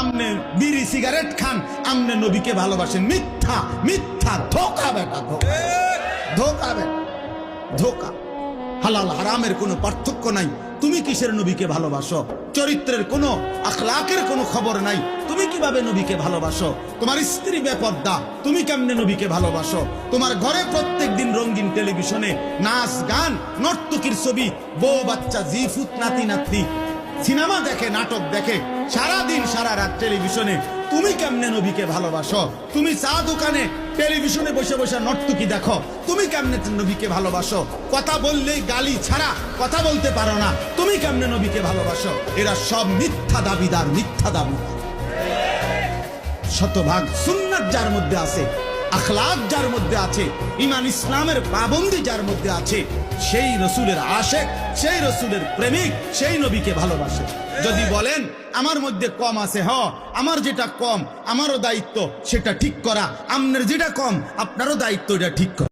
আমনে বিড়ি সিগারেট খান, আমনে নবীকে ভালোবাসেন। মিথ্যা, মিথ্যা, ধোঁকা বেটা, ধোঁকা বেটা, ধোঁকা। হালাল হারামের কোনো পার্থক্য নাই। তুমি কিসের নবীকে ভালোবাসো? চরিত্রের কোনো, আখলাকের কোনো খবর নাই। তুমি কিভাবে নবীকে ভালোবাসো? তোমার স্ত্রী বেপর্দা, তুমি কেমনে নবীকে ভালোবাসো? তোমার ঘরে প্রত্যেক দিন রঙিন টেলিভিশনে নাচ গান, নর্তকীর ছবি, বউ বাচ্চা, জিফুত, নাতি নাতনি, সিনেমা দেখে, নাটক দেখে, সারাদিন সারা রাত টেলিভিশনে। তুমি কেমনে নবীকে ভালোবাসো? তুমি চা দোকানে টেলিভিশনে বসে বসে নর্তকী দেখো, তুমি কেমনে নবীকে ভালোবাসো? কথা বললেই গালি ছাড়া কথা বলতে পারো না, তুমি কেমনে নবীকে ভালোবাসো? এরা সব মিথ্যা দাবিদার, মিথ্যা দাবিদার। শতভাগ সুন্নাত যার মধ্যে আছে, আখলাক যার মধ্যে আছে, ঈমান ইসলামের পাবন্দি যার মধ্যে আছে, সেই রসুলের আশেক, সেই রসুলের প্রেমিক, সেই নবীকে ভালোবাসে। যদি বলেন আমার মধ্যে কম আছে, আমার যেটা কম আমারও দায়িত্ব সেটা ঠিক করা, আপনার যেটা কম আপনারও দায়িত্ব এটা ঠিক করা।